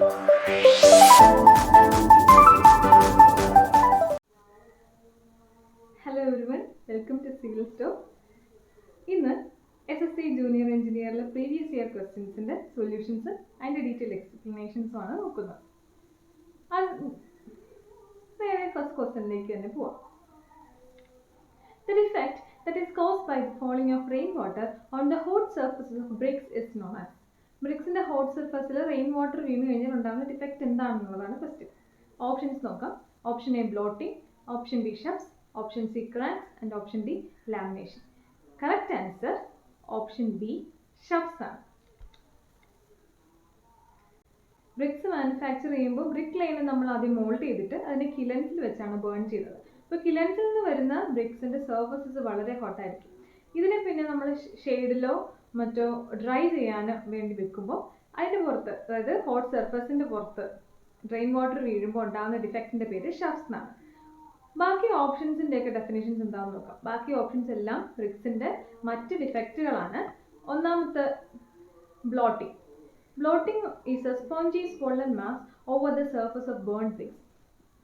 Hello everyone, welcome to Civil Stop. ഇന്ന് SSC Junior Engineer previous year questions solutions and detailed explanations ആണ് നോക്കുന്നത്. First question തന്നെ പോവാം. The defect that is caused by the falling of rainwater on the hot surfaces of bricks is known as. ബ്രിക്സിന്റെ hot surfaceൽ rainwater വീണ് കഴിഞ്ഞാൽ ഉണ്ടാകുന്ന defect എന്താണെന്നുള്ളതാണ് question. Options നോക്കാം. Option A bloating, option B shafts, option C cracks and option D lamination. Correct answer option B shafts ആണ്. BRICS manufacture ചെയ്യുമ്പോൾ brick ലൈനെ നമ്മൾ ആദ്യം mould ചെയ്തിട്ട് അതിനെ കിലൻസിൽ വെച്ചാണ് ബേൺ ചെയ്തത്. അപ്പോൾ കിലൻസിൽ നിന്ന് വരുന്ന ബ്രിക്സിന്റെ സർഫസസ് വളരെ ഹോട്ടായിരിക്കും. ഇതിനെ പിന്നെ നമ്മൾ ഷെയ്ഡിലോ മറ്റോ ഡ്രൈ ചെയ്യാൻ വേണ്ടി വെക്കുമ്പോൾ അതിൻ്റെ പുറത്ത്, അതായത് ഹോട്ട് സർഫസിന്റെ പുറത്ത് ഡ്രെയിൻ വാട്ടർ വീഴുമ്പോൾ ഉണ്ടാകുന്ന ഡിഫക്റ്റിന്റെ പേര് ഷഫ്റ്റ്സ് എന്നാണ്. ബാക്കി ഓപ്ഷൻസിന്റെ ഒക്കെ ഡെഫിനേഷൻസ് എന്താണെന്ന് നോക്കാം. ബാക്കി ഓപ്ഷൻസ് എല്ലാം ബ്രിക്സിന്റെ മറ്റ് ഡിഫക്റ്റുകളാണ്. ഒന്നാമത്തെ blotting. Blotting is a spongy swollen mass over the surface of burned bricks.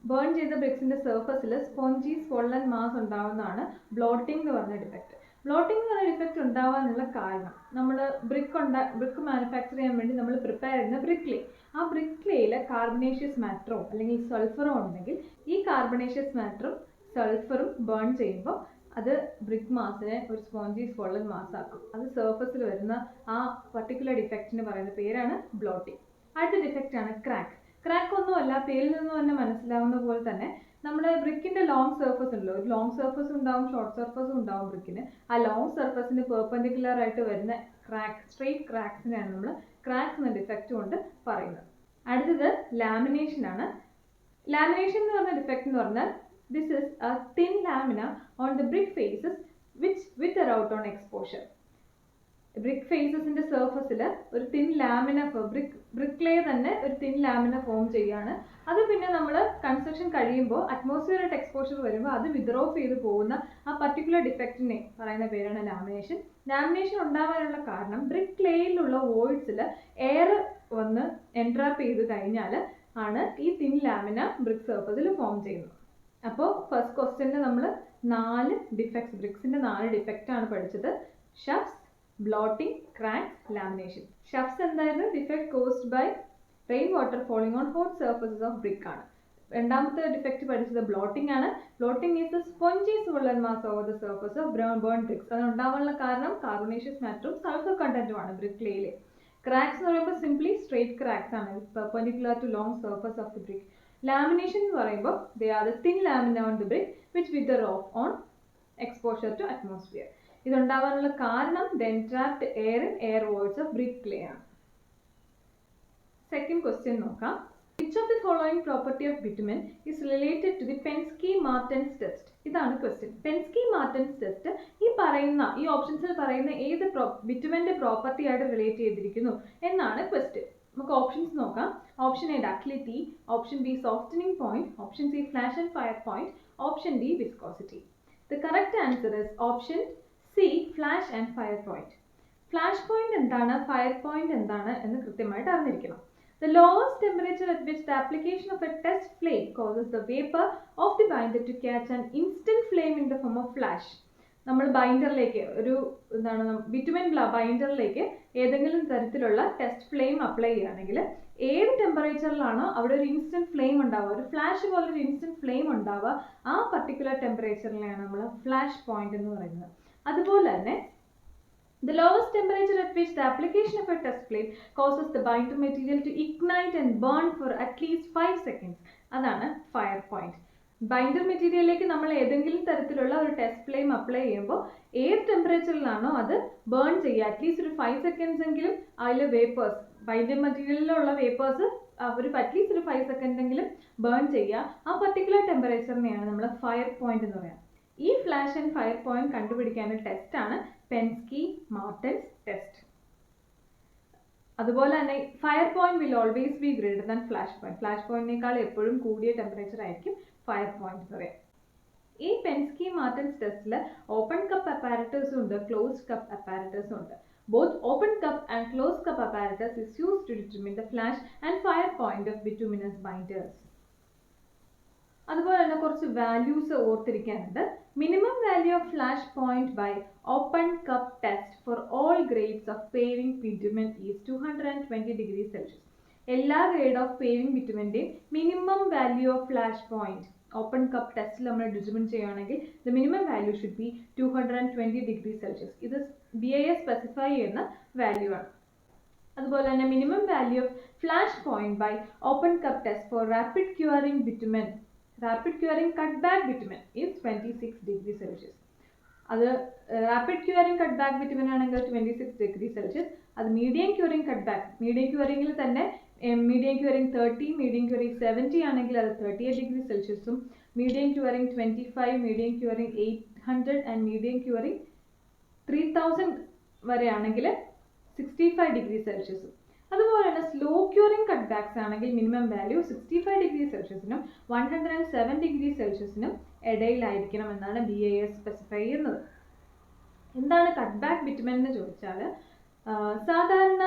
Burn ചെയ്ത ബ്രിക്സിന്റെ സർഫസിൽ സ്പോഞ്ചി swollen mass ഉണ്ടാവുന്നതാണ് ബ്ലോട്ടിംഗ് എന്ന് പറഞ്ഞ ഡിഫക്റ്റ്. ബ്ലോട്ടിംഗ് എന്ന് പറഞ്ഞ ഡിഫക്റ്റ് ഉണ്ടാവാനുള്ള കാരണം, നമ്മൾ ബ്രിക്ക് മാനുഫാക്ചർ ചെയ്യാൻ വേണ്ടി നമ്മൾ പ്രിപ്പയർ ചെയ്യുന്ന ബ്രിക്ക് ലേ, ആ ബ്രിക്ക് ലേയിൽ കാർബണേഷ്യസ് മാറ്ററോ അല്ലെങ്കിൽ സൾഫറോ ഉണ്ടെങ്കിൽ ഈ കാർബണേഷ്യസ് മാറ്ററും സൾഫറും ബേൺ ചെയ്യുമ്പോൾ അത് ബ്രിക്ക് മാസിനെ ഒരു സ്പോഞ്ചി swollen മാസ് ആക്കും. അത് സർഫസിൽ വരുന്ന ആ പർട്ടിക്കുലർ ഡിഫക്റ്റിന് പറയുന്ന പേരാണ് ബ്ലോട്ടിംഗ്. അടുത്ത ഡിഫക്റ്റ് ആണ് ക്രാക്ക്. ക്രാക്ക് ഒന്നുമല്ല, പേരിൽ നിന്ന് തന്നെ മനസ്സിലാവുന്ന പോലെ തന്നെ നമ്മുടെ ബ്രിക്കിന്റെ ലോങ് സർഫസ് ഉണ്ടല്ലോ, ഒരു ലോങ് സർഫസ് ഉണ്ടാവും, ഷോർട്ട് സർഫസും ഉണ്ടാവും ബ്രിക്കിന്. ആ ലോങ് സർഫസിന് പെർപെൻഡിക്കുലർ ആയിട്ട് വരുന്ന ക്രാക്ക്, സ്ട്രെയിറ്റ് ക്രാക്സിനെയാണ് നമ്മൾ ക്രാക്സ് എന്ന ഡിഫക്റ്റ് കൊണ്ട് പറയുന്നത്. അടുത്തത് ലാമിനേഷൻ ആണ്. ലാമിനേഷൻ എന്ന് പറഞ്ഞ ഡിഫക്റ്റ് എന്ന് പറഞ്ഞാൽ this is a thin lamina on the brick faces which with out on exposure. Brick ഫേസസിന്റെ സർഫസിൽ ഒരു തിൻ ലാമിന, ബ്രിക്ക് ലേ തന്നെ ഒരു തിൻ ലാമിന ഫോം ചെയ്യാണ്. അത് പിന്നെ നമ്മൾ കൺസ്ട്രക്ഷൻ കഴിയുമ്പോൾ അറ്റ്മോസ്ഫിയറായിട്ട് എക്സ്പോഷർ വരുമ്പോൾ അത് വിത്ഡ്രോ ചെയ്ത് പോകുന്ന ആ പർട്ടിക്കുലർ ഡിഫക്റ്റിനെ പറയുന്ന പേരാണ് ലാമിനേഷൻ. ലാമിനേഷൻ ഉണ്ടാവാനുള്ള കാരണം ബ്രിക്ക് ലേയിലുള്ള വോയിഡ്സിൽ എയർ വന്ന് എൻട്രാപ്പ് ചെയ്ത് കഴിഞ്ഞാൽ ആണ് ഈ തിൻ ലാമിന ബ്രിക്ക് സർഫസിൽ ഫോം ചെയ്യുന്നത്. അപ്പോൾ ഫസ്റ്റ് ക്വസ്റ്റ്യനിൽ നമ്മൾ 4 ഡിഫക്ട്സ്, ബ്രിക്സിന്റെ 4 ഡിഫക്റ്റ് ആണ് പഠിച്ചത്. Chuffs, bloating, cracks, lamination. Chuffs എന്തായിരുന്നു? Defect caused by rain water falling on hot surfaces of brick ആണ്. രണ്ടാമത്തെ ഡിഫക്റ്റ് പഠിച്ചത് ബ്ലോട്ടിംഗ് ആണ്. Bloating is a spongy swollen mass over the surface of burned bricks. അത് ഉണ്ടാവാനുള്ള കാരണം കാർബണേഷ്യസ് മാറ്ററും sulphur കണ്ടന്റുമാണ് ബ്രിക്ക് ലേയിൽ. ക്രാക്സ് എന്ന് പറയുമ്പോൾ സിംപ്ലി സ്ട്രേറ്റ് ക്രാക്സ് ആണ്, perpendicular to long surface of the brick. Lamination എന്ന് പറയുമ്പോൾ they are the thin lamina on the brick which wither off on exposure to atmosphere. ഇതുണ്ടാവാനുള്ള കാരണം the entrapped air in air voids of brick lay ആണ്. Second question നോക്കാം. Which of the following property of bitumen is related to the Pensky-Martens test? ഇതാണ് question. Pensky-Martens test ഈ ഓപ്ഷൻസിൽ പറയുന്ന ഏത് ബിറ്റുമന്റെ property ആയിട്ട് relate ചെയ്തിരിക്കുന്നു എന്നാണ് ക്വസ്റ്റ്യൻ. നമുക്ക് ഓപ്ഷൻസ് നോക്കാം. Option A ductility, option B softening point, option C flash and fire point, option D viscosity. The correct answer is option C flash and fire point. Flash point എന്താണ്, fire point എന്താണ് എന്ന് കൃത്യമായിട്ട് അറിഞ്ഞിരിക്കണം. The lowest temperature at which the application of a test flame causes the vapor of the binder to catch an instant flame in the form of flash. നമ്മൾ ബൈൻഡറിലേക്ക് bitumen ബൈൻഡറിലേക്ക് ഏതെങ്കിലും തരത്തിലുള്ള test flame apply ചെയ്യുകയാണെങ്കിൽ ഏത് ടെമ്പറേച്ചറിലാണോ അവിടെ ഒരു instant flame ഉണ്ടാവുക, ഒരു flash പോലെ ഒരു ഇൻസ്റ്റന്റ് ഫ്ലെയിം ഉണ്ടാവുക, ആ പർട്ടിക്കുലർ ടെമ്പറേച്ചറിലാണ് നമ്മൾ ഫ്ലാഷ് പോയിന്റ് എന്ന് പറയുന്നത്. അതുപോലെ തന്നെ the lowest temperature at which the application of a test flame causes the binder material to ignite and burn for at least 5 seconds. അതാണ് ഫയർ പോയിന്റ്. ബൈൻഡർ മെറ്റീരിയലിലേക്ക് നമ്മൾ ഏതെങ്കിലും തരത്തിലുള്ള ഒരു ടെസ്റ്റ് ഫ്ലെയിം അപ്ലൈ ചെയ്യുമ്പോൾ ഏത് ടെമ്പറേച്ചറിലാണോ അത് ബേൺ ചെയ്യുക, അറ്റ്ലീസ്റ്റ് ഒരു 5 സെക്കൻഡ്സ് എങ്കിലും അതിലെ വേപ്പേഴ്സ്, ബൈൻഡർ മെറ്റീരിയലിലുള്ള വേപ്പേഴ്സ് അറ്റ്ലീസ്റ്റ് ഒരു 5 സെക്കൻഡ് എങ്കിലും ബേൺ ചെയ്യുക. ആ പർട്ടിക്കുലർ ടെമ്പറേച്ചറിനെയാണ് നമ്മൾ ഫയർ പോയിന്റ് എന്ന് പറയുന്നത്. ഈ ഫ്ലാഷ് ആൻഡ് ഫയർ പോയിന്റ് കണ്ടുപിടിക്കാനുള്ള ടെസ്റ്റാണ് Pensky-Martens ടെസ്റ്റ്. അതുപോലെ തന്നെ fire point will always be greater than flash point. Flash പോയിന്റിനേക്കാൾ എപ്പോഴും കൂടിയ ടെമ്പറേച്ചർ ആയിരിക്കും ഫയർ പോയിന്റ് എന്ന് പറയാം. ഈ Pensky-Martens ടെസ്റ്റിൽ ഓപ്പൺ കപ്പ് അപ്പാരറ്റേഴ്സും ഉണ്ട്, ക്ലോസ്ഡ് കപ്പ് അപ്പാരറ്റേഴ്സും ഉണ്ട്. Both open cup and closed cup apparatus is used to determine the flash and fire point of bituminous binders. അതുപോലെ തന്നെ കുറച്ച് വാല്യൂസ് ഓർത്തിരിക്കാനുണ്ട്. Minimum value of flash point by open cup test for all grades of paving bitumen is 220 degree Celsius. എല്ലാ grade of paving ബിറ്റുമിൻ്റെയും minimum value of flash point open cup ടെസ്റ്റിൽ നമ്മൾ determine ചെയ്യുകയാണെങ്കിൽ the minimum value should be 220 degree Celsius. ഇത് BIS specify ചെയ്യുന്ന value ആണ്. അതുപോലെ തന്നെ minimum value of flash point by open cup test for rapid curing bitumen rapid curing cutback bitumen is 26 degree Celsius. അത് rapid curing കട്ട്ബാക്ക് bitumen ആണെങ്കിൽ 26 degree Celsius. അത് medium curing കട്ട്ബാക്ക്, medium ക്യൂറിംഗിൽ തന്നെ medium curing 30, medium curing 70 ആണെങ്കിൽ അത് 38 degree സെൽഷ്യസും, medium curing 25, medium curing 800 and medium curing 3000 വരെ ആണെങ്കിൽ 65 degree സെൽഷ്യസും. അതുപോലെ തന്നെ സ്ലോ ക്യൂറിംഗ് കട്ട്ബാക്സ് ആണെങ്കിൽ മിനിമം വാല്യൂ 65 ഡിഗ്രി സെൽഷ്യസിനും 107 ഡിഗ്രി സെൽഷ്യസിനും ഇടയിലായിരിക്കണം എന്നാണ് BIS സ്പെസിഫൈ ചെയ്യുന്നത്. എന്താണ് കട്ട്ബാക്ക് ബിറ്റുമെൻ എന്ന് ചോദിച്ചാൽ, സാധാരണ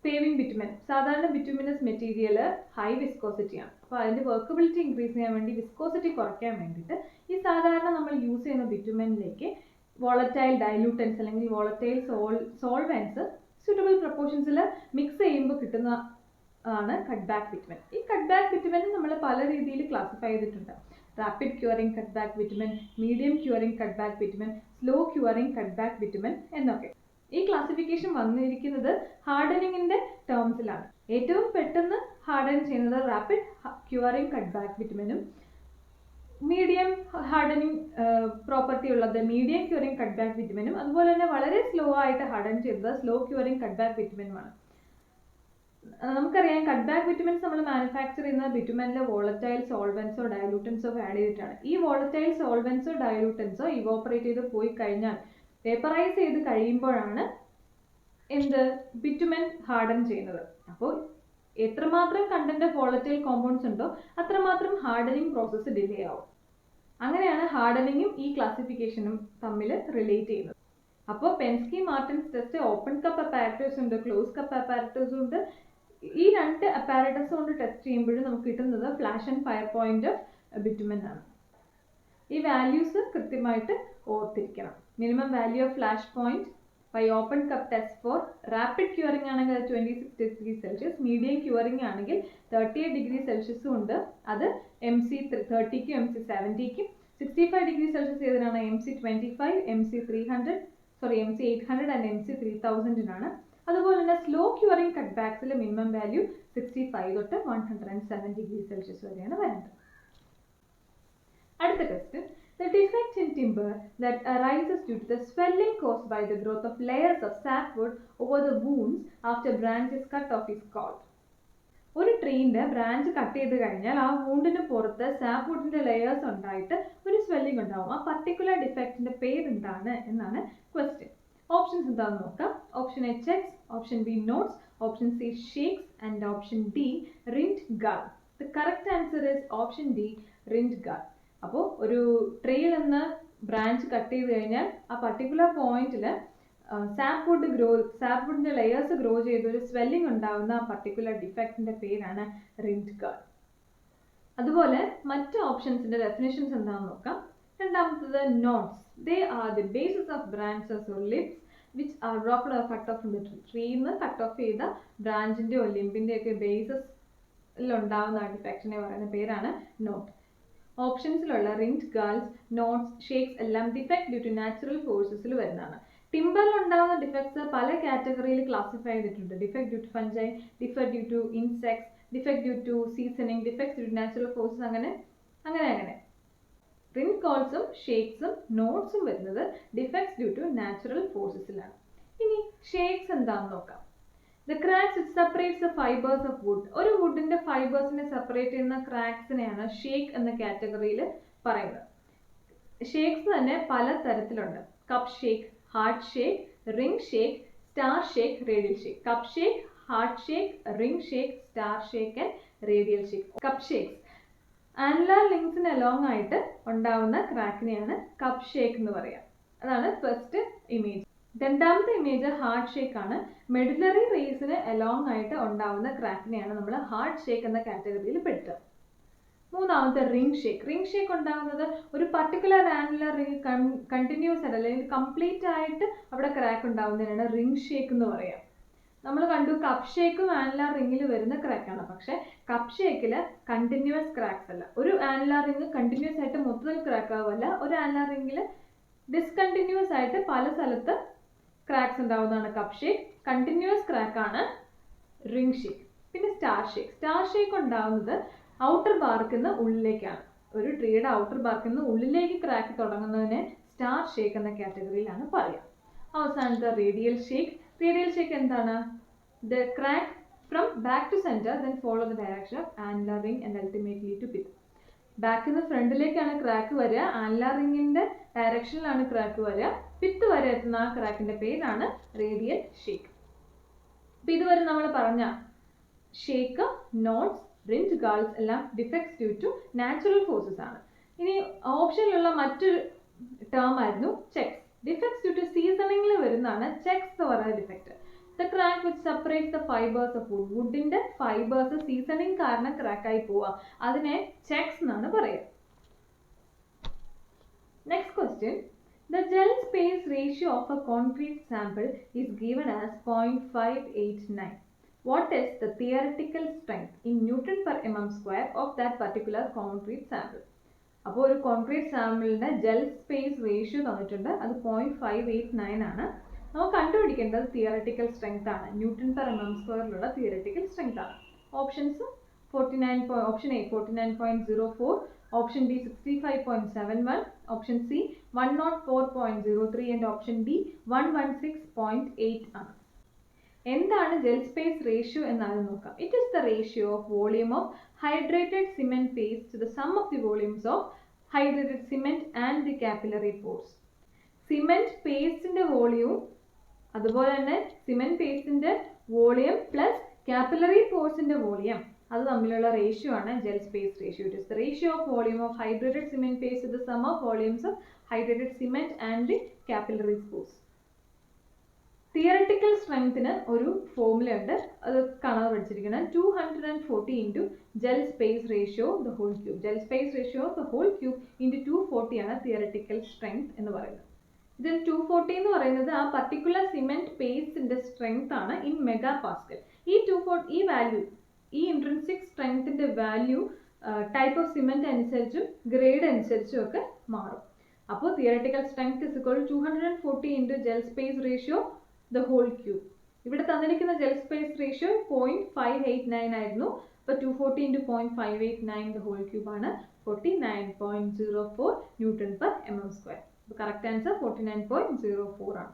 പേവിംഗ് ബിറ്റുമെൻ, സാധാരണ ബിറ്റുമിനസ് മെറ്റീരിയൽ ഹൈ വിസ്കോസിറ്റിയാണ്. അപ്പോൾ അതിൻ്റെ വർക്കബിലിറ്റി ഇൻക്രീസ് ചെയ്യാൻ വേണ്ടി, വിസ്കോസിറ്റി കുറയ്ക്കാൻ വേണ്ടിയിട്ട് ഈ സാധാരണ നമ്മൾ യൂസ് ചെയ്യുന്ന ബിറ്റുമെനിലേക്ക് വോളറ്റൈൽ ഡൈലൂട്ടൻസ് അല്ലെങ്കിൽ വോളറ്റൈൽ സോൾവെൻസ് suitable പ്രൊപ്പോർഷൻസിൽ മിക്സ് ചെയ്യുമ്പോൾ കിട്ടുന്ന ആണ് കട്ട്ബാക്ക് ബിറ്റുമെൻ. ഈ കട്ട്ബാക്ക് ബിറ്റുമെൻ നമ്മൾ പല രീതിയിൽ ക്ലാസിഫൈ ചെയ്തിട്ടുണ്ട്. Rapid curing cutback bitumen, medium curing cutback bitumen, slow curing cutback bitumen എന്നൊക്കെ. ഈ ക്ലാസിഫിക്കേഷൻ വന്നിരിക്കുന്നത് ഹാർഡനിങ്ങിന്റെ ടേംസിലാണ്. ഏറ്റവും പെട്ടെന്ന് ഹാർഡൻ ചെയ്യുന്നത് റാപ്പിഡ് ക്യൂറിംഗ് കട്ട്ബാക്ക് ബിറ്റുമെനും, മീഡിയം ഹാർഡനിങ് പ്രോപ്പർട്ടി ഉള്ളത് മീഡിയം ക്യൂറിംഗ് കട്ട്ബാക്ക് ബിറ്റുമെനും, അതുപോലെ തന്നെ വളരെ സ്ലോ ആയിട്ട് ഹാർഡൻ ചെയ്തത് സ്ലോ ക്യൂറിംഗ് കട്ട്ബാക്ക് ബിറ്റുമെനുമാണ്. നമുക്കറിയാം കട്ട്ബാക്ക് ബിറ്റുമെൻസ് നമ്മൾ മാനുഫാക്ചർ ചെയ്യുന്ന ബിറ്റുമെനിലെ വോളറ്റൈൽ സോൾവെൻസോ ഡയലൂട്ടൻസോ ആഡ് ചെയ്തിട്ടാണ്. ഈ വോളറ്റൈൽ സോൾവെൻസോ ഡയലൂട്ടൻസോ ഇവോപ്പറേറ്റ് ചെയ്ത് പോയി കഴിഞ്ഞാൽ, വേപ്പറൈസ് ചെയ്ത് കഴിയുമ്പോഴാണ് ബിറ്റുമെൻ ഹാർഡൻ ചെയ്യുന്നത്. അപ്പോൾ എത്രമാത്രം കണ്ടന്റ് ഓഫ് വോളറ്റൈൽ കോമ്പൗണ്ട്സ് ഉണ്ടോ അത്രമാത്രം ഹാർഡനിങ് പ്രോസസ്സ് ഡിലേ ആവും. അങ്ങനെയാണ് ഹാർഡനിങ്ങും ഈ ക്ലാസിഫിക്കേഷനും തമ്മിൽ റിലേറ്റ് ചെയ്യുന്നത്. അപ്പോൾ Pensky Martens test open cup apparatus ഉണ്ട്, ക്ലോസ് കപ്പ് അപ്പാരറ്റസും ഉണ്ട്. ഈ രണ്ട് അപ്പാരറ്റസ് കൊണ്ട് ടെസ്റ്റ് ചെയ്യുമ്പോഴും നമുക്ക് കിട്ടുന്നത് flash and fire point of bitumen ആണ്. ഈ വാല്യൂസ് കൃത്യമായിട്ട് ഓർത്തിരിക്കണം. Minimum value of flash point by open cup test for rapid curing ആണെങ്കിൽ 26 ഡിഗ്രി സെൽഷ്യസ്, മീഡിയം ക്യൂറിംഗ് ആണെങ്കിൽ 38 ഡിഗ്രി സെൽഷ്യസും ഉണ്ട്. അത് MC30ക്കും MC70ക്കും. 65 ഡിഗ്രി സെൽഷ്യസ് ഏതിനാണ്? MC25, MC800 ആൻഡ് MC3000 അതുപോലെ തന്നെ സ്ലോ ക്യൂറിംഗ് കട്ട്ബാക്സിൽ മിനിമം വാല്യൂ 65 തൊട്ട് 107 ഡിഗ്രി സെൽഷ്യസ് വരെയാണ് വരുന്നത്. അടുത്ത question, the defect in timber that arises due to the swelling caused by the growth of layers of sapwood over the wounds after branch is cut off is called. ഒരു ട്രീന്റെ branch cut ചെയ്ത് കഴിഞ്ഞാൽ ആ വൂണ്ടിന് പുറത്ത് സാപ്വുഡിന്റെ layers ഉണ്ടായിട്ട് ഒരു swelling ഉണ്ടാവും. ആ particular ഡിഫക്റ്റിന്റെ പേരെന്താണ് എന്നാണ് ക്വസ്റ്റ്യൻ. ഓപ്ഷൻസ് എന്താണെന്ന് നോക്കാം. Option A checks, option B notes, option C shakes and option D rind gull. The correct answer is option D rind gull. അപ്പോൾ ഒരു ട്രീയിൽ നിന്ന് ബ്രാഞ്ച് കട്ട് ചെയ്ത് കഴിഞ്ഞാൽ ആ പർട്ടിക്കുലർ പോയിന്റിൽ സാപ്വുഡിന്റെ ലെയേഴ്സ് ഗ്രോ ചെയ്ത് ഒരു സ്വെല്ലിംഗ് ഉണ്ടാവുന്ന ആ പർട്ടിക്കുലർ ഡിഫക്റ്റിന്റെ പേരാണ് റിൻഡ് ഗൾ. അതുപോലെ മറ്റ് ഓപ്ഷൻസിന്റെ ഡെഫിനിഷൻസ് എന്താണെന്ന് നോക്കാം. രണ്ടാമത്തത് knots. They are the bases of branches or lips which are broken or cut off from the tree. ട്രീന്ന് കട്ട് ഓഫ് ചെയ്ത ബ്രാഞ്ചിന്റെയോ ലിമ്പിന്റെയോ ഒക്കെ ബേസസിൽ ഉണ്ടാവുന്ന ആ ഡിഫക്റ്റിനെ പറയുന്ന പേരാണ് നോട്ട്. ഓപ്ഷൻസിലുള്ള റിൻഡ് ഗൾസ്, നോട്ട്സ്, ഷേക്സ് എല്ലാം ഡിഫക്ട് ഡ്യൂ ടു നാച്ചുറൽ ഫോഴ്സസിൽ വരുന്നതാണ്. ടിമ്പറിൽ ഉണ്ടാകുന്ന ഡിഫക്ട്സ് പല കാറ്റഗറിയിൽ ക്ലാസിഫൈ ചെയ്തിട്ടുണ്ട്. Defect due to fungi, defect due to insects, defect due to seasoning, defect due to natural forces, അങ്ങനെ. റിൻഡ് ഗൾസും ഷേക്സും നോട്ട്സും വരുന്നത് ഡിഫക്ട്സ് ഡ്യൂ ടു നാച്ചുറൽ ഫോഴ്സസിലാണ്. ഇനി ഷേക്സ് എന്താണെന്ന് നോക്കാം. The cracks which separates the fibers of wood. ഒരു വുഡിന്റെ ഫൈബേഴ്സിനെ സെപ്പറേറ്റ് ചെയ്യുന്ന ക്രാക്സിനെയാണ് ഷേക്ക് എന്ന കാറ്റഗറിയിൽ പറയുന്നത്. ഷേക്സ് തന്നെ പല തരത്തിലുണ്ട്. Cup shake, heart shake, ring shake, star shake, radial shake. Cup shake, heart shake, ring shake, star shake and radial shake. Cup shakes annular ലിങ്ക്സിന് along ആയിട്ട് ഉണ്ടാവുന്ന ക്രാക്കിനെയാണ് കപ്പ് ഷേക്ക് എന്ന് പറയാം. അതാണ് ഫസ്റ്റ് ഇമേജ്. രണ്ടാമത്തെ ഇമേജ് ഹാർട്ട് ഷേക്ക് ആണ്. Medullary റേസിന് അലോങ് ആയിട്ട് ഉണ്ടാവുന്ന ക്രാക്കിനെയാണ് നമ്മൾ ഹാർട്ട് ഷേക്ക് എന്ന കാറ്റഗറിയിൽ പെടുത്തുക. മൂന്നാമത്തെ റിംഗ് ഷേക്ക്. റിംഗ് ഷേക്ക് ഉണ്ടാകുന്നത് ഒരു പർട്ടിക്കുലർ ആനുലർ റിംഗ് കണ്ടിന്യൂസ് ആയിട്ട് അല്ലെങ്കിൽ കംപ്ലീറ്റ് ആയിട്ട് അവിടെ ക്രാക്ക് ഉണ്ടാകുന്നതിനാണ് റിംഗ് ഷേക്ക് എന്ന് പറയാം. നമ്മൾ കണ്ടു കപ്പ് ഷേക്കും ആനുലാർ റിംഗിൽ വരുന്ന ക്രാക്കാണ്. പക്ഷെ കപ്പ് ഷേക്കിൽ കണ്ടിന്യൂസ് ക്രാക്സ് അല്ല. ഒരു ആനുലാർ റിംഗ് കണ്ടിന്യൂസ് ആയിട്ട് മൊത്തത്തിൽ ക്രാക്ക് ആവുമല്ല, ഒരു ആനുലാർ റിംഗിൽ ഡിസ്കണ്ടിന്യൂസ് ആയിട്ട് പല സ്ഥലത്ത് ക്രാക്സ് ഉണ്ടാവുന്നതാണ് കപ്പ് ഷേക്ക്. കണ്ടിന്യൂസ് ക്രാക്കാണ് റിംഗ് ഷേക്ക്. പിന്നെ സ്റ്റാർ ഷേക്ക്. സ്റ്റാർ ഷേക്ക് ഉണ്ടാവുന്നത് ഔട്ടർ ബാർക്കിൽ നിന്ന് ഉള്ളിലേക്കാണ്. ഒരു ട്രീയുടെ ഔട്ടർ ബാർക്കിൽ നിന്ന് ഉള്ളിലേക്ക് ക്രാക്ക് തുടങ്ങുന്നതിനെ സ്റ്റാർ ഷേക്ക് എന്ന കാറ്റഗറിയിലാണ് പറയുക. അവസാനത്തെ റേഡിയൽ ഷേക്ക്. റേഡിയൽ ഷേക്ക് എന്താണ്? The crack from back to centre then follow the direction of annular ring and ultimately to pith. ബാക്കിൽ നിന്ന് ഫ്രണ്ടിലേക്കാണ് ക്രാക്ക് വരിക, ആനുലാർ റിംഗിന്റെ ഡയറക്ഷനിലാണ് ക്രാക്ക് വരിക, പിത്ത് വരെ എത്തുന്ന ആ ക്രാക്കിന്റെ പേരാണ് റേഡിയൽ ഷേക്ക്. അപ്പൊ ഇതുവരെ നമ്മൾ പറഞ്ഞ ഷേക്ക്, നോട്ട്സ്, റിംഗ് ഗാൾസ് എല്ലാം defects due to natural forces ആണ്. ഇനി ഓപ്ഷനിലുള്ള മറ്റൊരു ടേം ആയിരുന്നു ചെക്സ്. ഡിഫക്ട്സ് ഡ്യൂ ടു സീസണിങ്ങിൽ വരുന്നതാണ് ചെക്സ് എന്ന് പറയുന്ന defect. The crack which separates the fibres of wood. വുഡിന്റെ ഫൈബേഴ്സ് സീസണിങ് കാരണം ക്രാക്കായി പോവാം, അതിനെ ചെക്സ് എന്നാണ് പറയുക. Next question. The gel space ratio of a concrete sample is given as 0.589. What is the theoretical strength in Newton per mm square of that particular concrete sample? അപ്പോൾ ഒരു concrete സാമ്പിളിന്റെ gel space ratio തന്നിട്ടുണ്ട്, അത് 0.589 ആണ്. നമുക്ക് കണ്ടുപിടിക്കേണ്ടത് theoretical strength ആണ്. Newton per mm സ്ക്വയറിലുള്ള തിയററ്റിക്കൽ സ്ട്രെങ്ത് ആണ്. Options option A 49.04, option B 65.71, option C 104.03 and option D 116.8 ആണ്. എന്താണ് ജെൽ സ്പേസ് റേഷ്യോ എന്നാണ് നോക്കാം. It is the ratio of volume of hydrated cement paste to the sum of the volumes of hydrated cement and the capillary pores. Cement പേസ്റ്റിന്റെ വോളിയവും അതുപോലെ തന്നെ cement പേസ്റ്റിന്റെ volume plus capillary പോർസിന്റെ volume, അത് തമ്മിലുള്ള ratio ആണ് gel space ratio. It is the ratio of volume of hydrated cement paste to the sum of volumes of hydrated cement and the capillary pores. Theoretical സ്ട്രെങ്ത്തിന് ഒരു formula ഉണ്ട്, അത് കാണാതെ പഠിച്ചിരിക്കണം. 240 into gel space ratio the whole cube. Gel space ratio the whole cube into 240 ആണ് theoretical strength എന്ന് പറയുന്നത്. ഇതിൽ 240 എന്ന് പറയുന്നത് ആ പർട്ടിക്കുലർ സിമെന്റ് പേസ്റ്റിന്റെ സ്ട്രെങ്ത് ആണ് ഇൻ മെഗാ പാസ്കൽ. ഈ വാല്യൂ, ഈ ഇൻട്രിൻസിക് സ്ട്രെങ്ത്തിന്റെ വാല്യൂ ടൈപ്പ് ഓഫ് സിമെന്റ് അനുസരിച്ചും ഗ്രേഡ് അനുസരിച്ചും ഒക്കെ മാറും. അപ്പോൾ theoretical strength is equal to 240 into gel space ratio the whole cube. ഇവിടെ തന്നിരിക്കുന്ന ജെൽ സ്പേസ് റേഷ്യോ 0.589 ആയിരുന്നു. അപ്പോൾ 240 ഇൻറ്റു 0.589 ദ ഹോൾ ക്യൂബ് ആണ് 49.04 ന്യൂട്ടൺ പെർ mm സ്ക്വയർ. അപ്പോൾ കറക്റ്റ് ആൻസർ 49.04 ആണ്.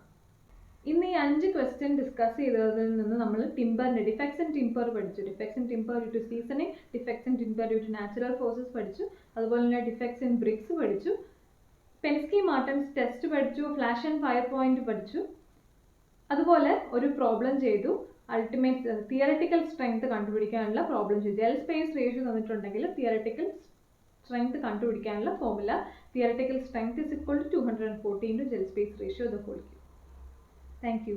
ഇന്ന് ഈ 5 ക്വസ്റ്റ്യൻ ഡിസ്കസ് ചെയ്തതിൽ നിന്ന് നമ്മൾ ടിമ്പറിന്റെ ഡിഫക്ട്സ് ആൻഡ് ടിമ്പർ പഠിച്ചു. Defects and timber due to seasoning, defects and timber due to natural forces പഠിച്ചു. അതുപോലെ തന്നെ ഡിഫക്ട്സ് ഇൻ ബ്രിക്സ് പഠിച്ചു. പെൻസ്കി മാർട്ടൻസ് ടെസ്റ്റ് പഠിച്ചു. ഫ്ലാഷ് ആൻഡ് ഫയർ പോയിന്റ് പഠിച്ചു. അതുപോലെ ഒരു പ്രോബ്ലം ചെയ്തു. അൾട്ടിമേറ്റ് തിയററ്റിക്കൽ സ്ട്രെങ്ത് കണ്ടുപിടിക്കാനുള്ള പ്രോബ്ലം ചെയ്തു. ജെൽ സ്പേസ് റേഷ്യോ തന്നിട്ടുണ്ടെങ്കിൽ തിയററ്റിക്കൽ സ്ട്രെങ്ത് കണ്ടുപിടിക്കാനുള്ള formula theoretical strength is equal to 240 into gel space ratio the whole cube. Thank you.